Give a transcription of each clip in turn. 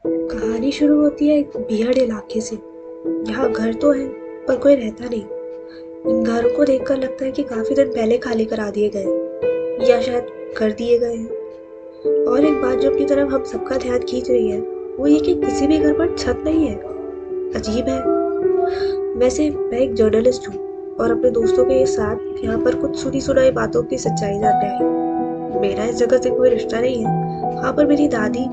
कहानी शुरू होती है एक बीहड़ इलाके से। यहाँ घर तो है पर कोई रहता नहीं। इन घरों को देखकर लगता है कि काफी दिन पहले खाली करा दिए गए या शायद कर दिए गए हैं। और एक बात जो अपनी तरफ हम सबका ध्यान खींच रही है वो ये कि किसी भी घर पर छत नहीं है। अजीब है। वैसे मैं एक जर्नलिस्ट हूँ और अपने दोस्तों के साथ यहाँ पर कुछ सुनी सुनाई बातों की सच्चाई जानने आई। मेरा इस जगह से कोई रिश्ता नहीं है। हाँ, पर मेरी दादी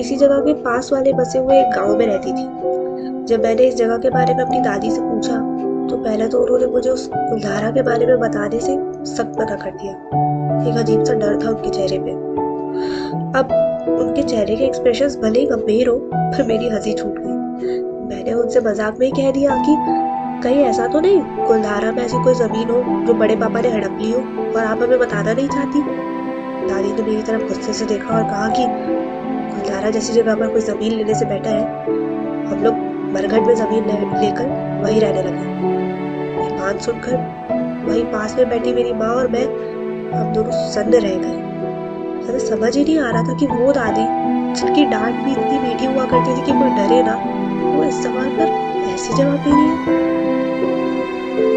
इसी जगह के पास वाले बसे हुए एक गांव में रहती थी। जब मैंने इस जगह के बारे में अपनी दादी से पूछा तो पहले तो उन्होंने मुझे उस कुलधारा के बारे में बताने से सख्त मना कर दिया। एक अजीब सा डर था उनके चेहरे पे। अब उनके चेहरे के एक्सप्रेशंस भले ही गंभीर हो पर मेरी हंसी छूट गई। मैंने उनसे मजाक में ही कह दिया कि कहीं ऐसा तो नहीं कुलधारा में ऐसी कोई जमीन हो जो बड़े पापा ने हड़प ली हो और आप हमें बताना नहीं चाहती। दादी ने मेरी तरफ गुस्से से देखा और कहा कि कुलधारा जैसी जगह पर कोई जमीन लेने से बेटर है हम लोग मरघट में जमीन लेकर वहीं रहने लगे। ये बात सुनकर वहीं पास में बैठी मेरी माँ और मैं हम दोनों सन्न रह गए। हमें समझ ही नहीं आ रहा था कि वो दादी जिनकी डांट भी इतनी मीठी हुआ करती थी कि कोई डरे ना, वो इस सवाल पर ऐसी जवाब दे रही है।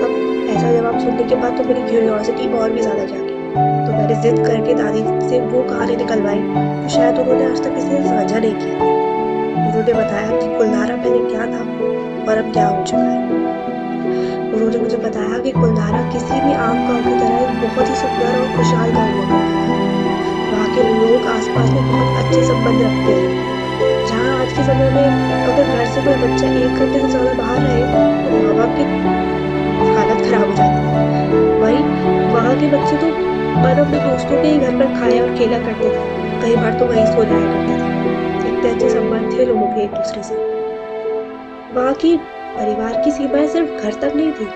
अब ऐसा जवाब सुनने के बाद तो मेरी क्यूरियोसिटी और भी ज्यादा जागी। तो मैंने जिद करके दादी से वो कहानी निकलवाई तो शायद उन्होंने आज तक किसी से साझा नहीं की। उन्होंने बताया कि कुलधारा पहले क्या था और अब क्या हो चुका है। उन्होंने मुझे बताया कि कुलधारा किसी भी आम गांव की तरह एक बहुत ही सुंदर और खुशहाल गांव हुआ करता था। वहाँ के लोग आसपास में बहुत अच्छे संबंध रखते थे। जहाँ आज के समय में अगर घर से कोई बच्चा 1 घंटे से ज्यादा बाहर रहे तो माँ बाप की हालत खराब हो जाती है। वहीं वहाँ के बच्चे तो पर अपने दोस्तों के ही घर पर खाया और खेला करते थे। कई बार तो वहीं सो जाया करते थे। इतने अच्छे संबंध थे लोगों के एक दूसरे से। वहाँ की परिवार की सीमाएं सिर्फ घर तक नहीं थी।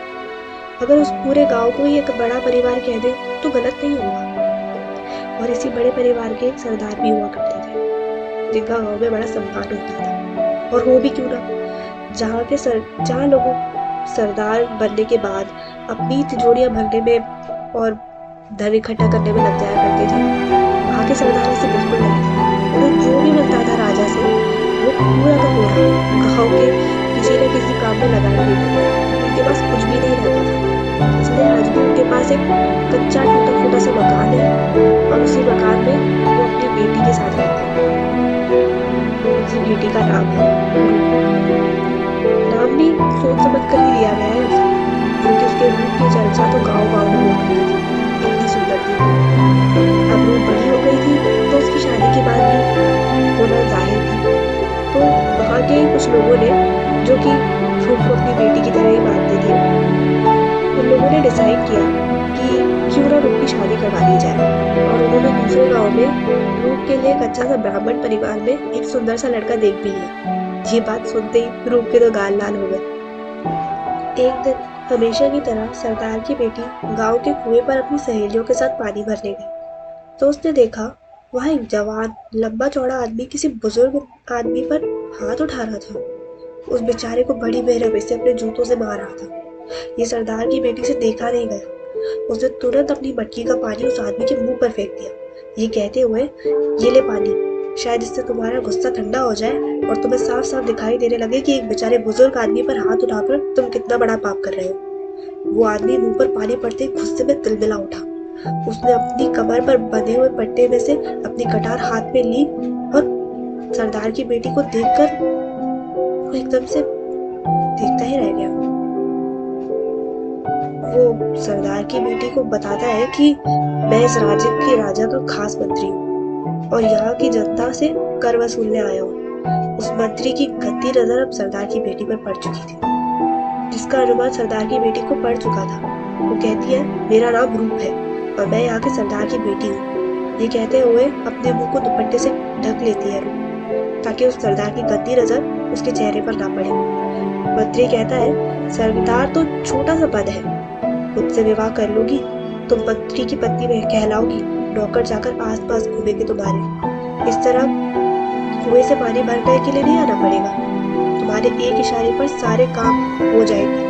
अगर उस पूरे गांव को ही एक बड़ा परिवार कह दे तो गलत नहीं होगा। और इसी बड़े परिवार के एक सरदार भी हुआ करते थे जिनका गांव में बड़ा सम्मान होता था। और हो भी क्यों ना, जहाँ लोगों सरदार बनने के बाद अपनी तिजोरियां भरने में और धन इकट्ठा करने में लग जाया करते थे, वहाँ के सरदार ऐसे बिल्कुल नहीं थे। उन्हें जो भी मिलता था राजा से वो पूरा का पूरा गाँव के किसी न किसी काम में लगाए देते थे। उनके पास कुछ भी नहीं रहता था, इसलिए आज भी उनके पास एक कच्चा टूटा फूटा सा मकान है और उसी मकान में वो अपनी बेटी के साथ रहते हैं। उसी बेटी का नाम है नाम भी सोच समझ कर ही दिया गया है उसे, क्योंकि उसके रूप की चर्चा तो गाँव गाँव में हो गई थी। इतनी सुंदर थी वो। अब रूप बड़ी हो गई थी तो उसकी शादी की बात भी होना जाहिर थी। तो वहाँ के कुछ लोगों ने, जो कि रूप को अपनी बेटी की तरह ही मानते थे, उन लोगों ने डिसाइड किया कि क्यों ना रूप की शादी करवा दी जाए। और उन्होंने दूसरे गांव में रूप के लिए एक अच्छा सा ब्राह्मण परिवार में एक सुंदर सा लड़का देख भी लिया। ये बात सुनते ही रूप के तो गाल लाल हो गए। एक दिन हमेशा की तरह सरदार की बेटी गांव के कुएं पर अपनी सहेलियों के साथ पानी भरने गई तो उसने देखा वहां एक जवान लंबा चौड़ा आदमी किसी बुजुर्ग आदमी पर हाथ उठा रहा था। उस बेचारे को बड़ी बेरहमी से अपने जूतों से मार रहा था। ये सरदार की बेटी से देखा नहीं गया। उसने तुरंत अपनी मटकी का पानी उस आदमी के मुंह पर फेंक दिया, ये कहते हुए, ये ले पानी, शायद इससे तुम्हारा गुस्सा ठंडा हो जाए और तुम्हें साफ साफ दिखाई देने लगे कि एक बेचारे बुजुर्ग आदमी पर हाथ उठाकर तुम कितना बड़ा पाप कर रहे हो। वो आदमी मुंह पर पानी पड़ते ही गुस्से में तिलमिला उठा। उसने अपनी कमर पर बंधे हुए पट्टे में से अपनी कटार हाथ में ली और सरदार की बेटी को देखकर वो एकदम से देखता ही रह गया। वो सरदार की बेटी को बताता है कि मैं इस राज्य के राजा का खास मंत्री हूँ और यहाँ की जनता से कर वसूलने आया हूँ। उस मंत्री की गंदी नजर अब सरदार की बेटी पर पड़ चुकी थी, जिसका अनुमान सरदार की बेटी को पड़ चुका था। वो कहती है, मेरा नाम रूप है और मैं यहाँ के सरदार की बेटी हूँ। ये कहते हुए अपने मुंह को दुपट्टे से ढक लेती है रूप, ताकि उस सरदार की गंदी नजर उसके चेहरे पर ना पड़े। मंत्री कहता है, सरदार तो छोटा सा पद है, मुझसे विवाह कर लोगी तो मंत्री की पत्नी में कहलाओगी, नौकर जाकर आस पास घूमेंगे तुम्हारे। इस तरह कुएं से पानी भरने के लिए नहीं आना पड़ेगा, तुम्हारे एक इशारे पर सारे काम हो जाएंगे।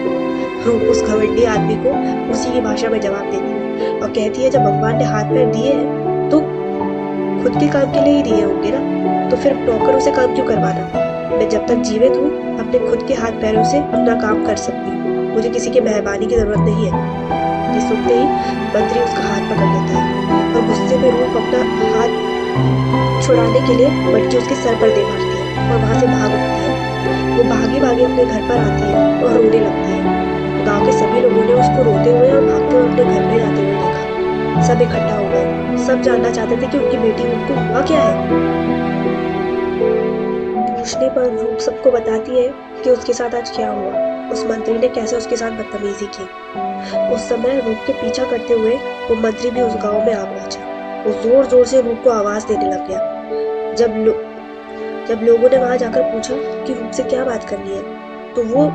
रूप उस घमंडी आदमी को उसी की भाषा में जवाब देती है और कहती है, जब भगवान ने हाथ पैर दिए हैं तो खुद के काम के लिए ही दिए होंगे ना, तो फिर नौकरों से काम क्यों करवाना? मैं जब तक जीवित हूँ अपने खुद के हाथ पैरों से अपना काम कर सकती हूँ, मुझे किसी की मेहरबानी की जरूरत नहीं है। ये सुनते ही मंत्री उसका हाथ पकड़ लेता है और गुस्से में रूप अपना हाथ छुड़ाने के लिए मटकी उसके सर पर दे मारती है और वहां से भाग उठती है। वो भागी भागी अपने घर पर आती है और रोने लगती है। गांव के सभी लोगों ने उसको रोते हुए और भागते हुए अपने घर में जाते हुए देखा। सब इकट्ठा हो गए, सब जानना चाहते थे कि उनकी बेटी को हुआ क्या है। पूछने पर रूप सबको बताती है कि उसके साथ आज क्या हुआ, उस मंत्री ने कैसे उसके साथ बदतमीजी की। उस समय रूप के पीछा करते हुए वो मंत्री भी उस गांव में आ पहुंचा। वो जोर जोर से रूप को आवाज देने लग गया। जब लोगों ने वहां जाकर पूछा कि रूप से क्या बात करनी है, तो वो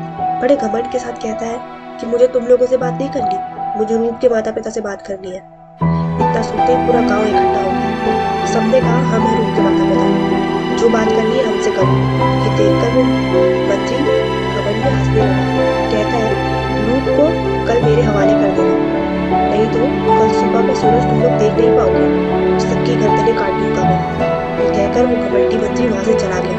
बड़े घमंड के साथ कहता है कि मुझे तुम लोगों से बात नहीं करनी, मुझे रूप के माता पिता से बात करनी है। इतना सुनते ही पूरा गांव इकट्ठा हो गया। सबने कहा हम हैं रूप के माता पिता, जो बात करनी है हमसे करो। ये देखकर वो मंत्री घमंड में हंसने लगा। कहता है रूप को कल मेरे हवाले कर देना, नहीं तो कल सुबह का सूरज तुम लोग देख नहीं पाओगे, सबकी गर्दनें काट दूंगा मैं। ये कहकर वो घमंडी मंत्री वहां से चला गया।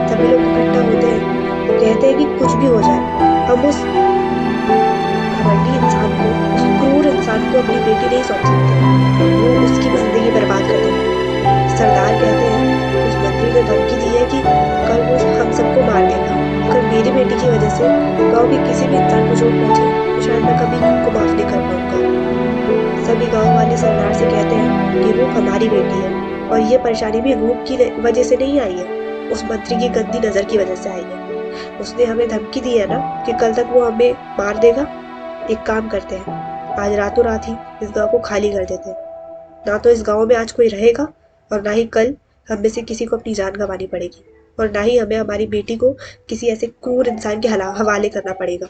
सभी लोग इकट्ठा होते हैं और कहते हैं कि कुछ भी हो जाए हम उस घमंडी इंसान को, उस क्रूर इंसान को अपनी बेटी नहीं सौंप सकते, वो उसकी जिंदगी बर्बाद कर देगा। सरदार कहते हैं उस मंत्री ने धमकी दी है कि कल वो हम सबको मार देगा। अगर मेरी बेटी की वजह से गांव के किसी भी इंसान को चोट पहुंचे तो शायद मैं कभी खुद को माफ नहीं कर पाऊंगा। सभी गांव वाले सरदार से कहते हैं कि रूप हमारी बेटी है और ये परेशानी भी रूप की वजह से नहीं आई है, उस मंत्री की गंदी नजर की वजह से आई है। उसने हमें धमकी दी है ना कि कल तक वो हमें मार देगा। एक काम करते हैं, आज रातों रात ही इस गांव को खाली कर देते हैं। ना तो इस गांव में आज कोई रहेगा और ना ही कल हम में से किसी को अपनी जान गंवानी पड़ेगी, और ना ही हमें हमारी बेटी को किसी ऐसे क्रूर इंसान के हवाले करना पड़ेगा।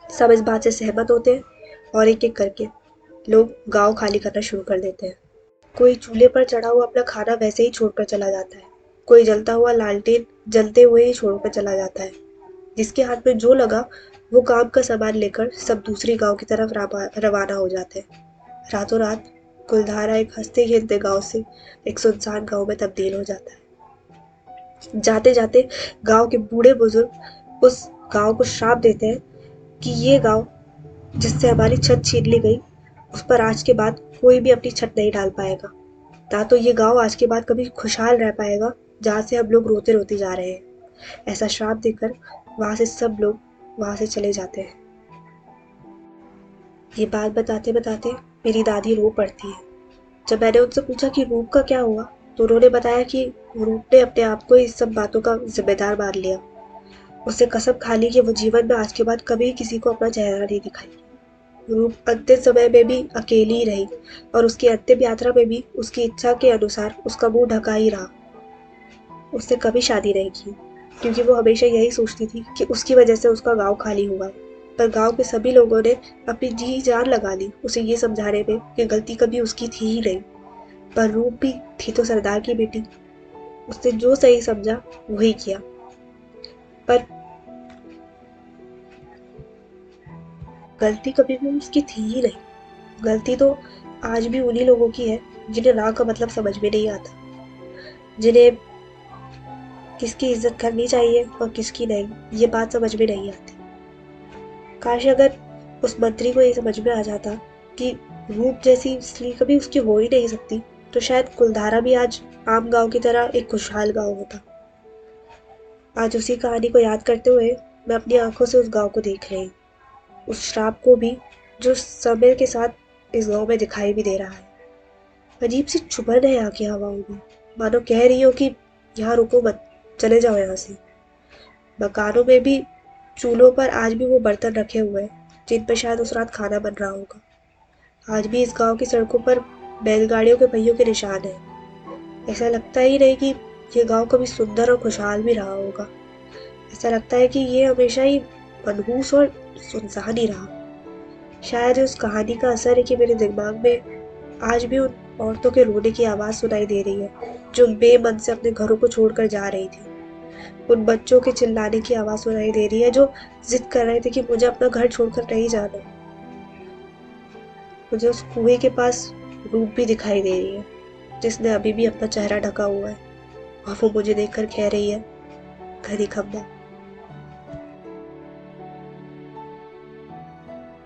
सब इस बात से सहमत होते हैं और एक एक करके लोग गांव खाली करना शुरू कर देते हैं। कोई चूल्हे पर चढ़ा हुआ अपना खाना वैसे ही छोड़कर चला जाता है, कोई जलता हुआ लालटेन जलते हुए ही छोड़कर चला जाता है। जिसके हाथ में जो लगा वो काम का सामान लेकर सब दूसरी गांव की तरफ रवाना हो जाते हैं। रातों रात कुलधारा एक हंसते खेलते गांव से एक सुनसान गांव में तब्दील हो जाता है। जाते जाते गांव के बूढ़े बुजुर्ग उस गांव को श्राप देते हैं कि ये गांव जिससे हमारी छत छीन ली गई, उस पर आज के बाद कोई भी अपनी छत नहीं डाल पाएगा। ना तो ये गांव आज के बाद कभी खुशहाल रह पाएगा जहाँ से हम लोग रोते रोते जा रहे हैं। ऐसा श्राप देकर वहां से सब लोग वहां से चले जाते हैं। ये बात बताते बताते मेरी दादी रो पड़ती है। जब मैंने उनसे पूछा कि रूप का क्या हुआ, तो उन्होंने बताया कि रूप ने अपने आप को इस सब बातों का जिम्मेदार मान लिया। उसने कसम खा ली कि वो जीवन में आज के बाद कभी किसी को अपना चेहरा नहीं दिखाएगी। रूप अंतिम समय में भी अकेली ही रही और उसकी अंतिम यात्रा में भी उसकी इच्छा के अनुसार उसका मुंह ढका ही रहा। उसने कभी शादी नहीं की क्योंकि वो हमेशा यही सोचती थी कि उसकी वजह से उसका गांव खाली हुआ है। पर गांव के सभी लोगों ने अपनी जी जान लगा ली उसे ये समझाने में कि गलती कभी उसकी थी ही नहीं। पर रूप भी थी तो सरदार की बेटी, उसने जो सही समझा वही किया। पर गलती कभी भी उसकी थी ही नहीं। गलती तो आज भी उन्हीं लोगों की है जिन्हें ना का मतलब समझ में नहीं आता, जिन्हें किसकी इज्जत करनी चाहिए और किसकी नहीं ये बात समझ में नहीं आती। काश अगर उस मंत्री को ये समझ में आ जाता कि रूप जैसी स्त्री कभी उसकी हो ही नहीं सकती, तो शायद कुलधारा भी आज आम गांव की तरह एक खुशहाल गांव होता। आज उसी कहानी को याद करते हुए मैं अपनी आंखों से उस गांव को देख रही हूँ, उस श्राप को भी जो समय के साथ इस गांव में दिखाई भी दे रहा है। अजीब सी चुभन है यहाँ की हवाओं में, मानो कह रही हो कि यहाँ रुको मत, चले जाओ यहाँ से। मकानों में भी चूल्हों पर आज भी वो बर्तन रखे हुए हैं जिन पर शायद उस रात खाना बन रहा होगा। आज भी इस गांव की सड़कों पर बैलगाड़ियों के पहियों के निशान हैं। ऐसा लगता ही नहीं कि ये गांव कभी सुंदर और खुशहाल भी रहा होगा। ऐसा लगता है कि ये हमेशा ही मनहूस और सुनसान ही रहा। शायद उस कहानी का असर है कि मेरे दिमाग में आज भी उन औरतों के रोने की आवाज सुनाई दे रही है जो बेमन से अपने घरों को छोड़कर जा रही थी। उन बच्चों के चिल्लाने की आवाज सुनाई दे रही है जो जिद कर रहे थे कि मुझे अपना घर छोड़कर नहीं जाना। मुझे उस कुएं के पास रूप भी दिखाई दे रही है जिसने अभी भी अपना चेहरा ढका हुआ है। और वो मुझे देखकर कह रही है, घड़ी खम्बा।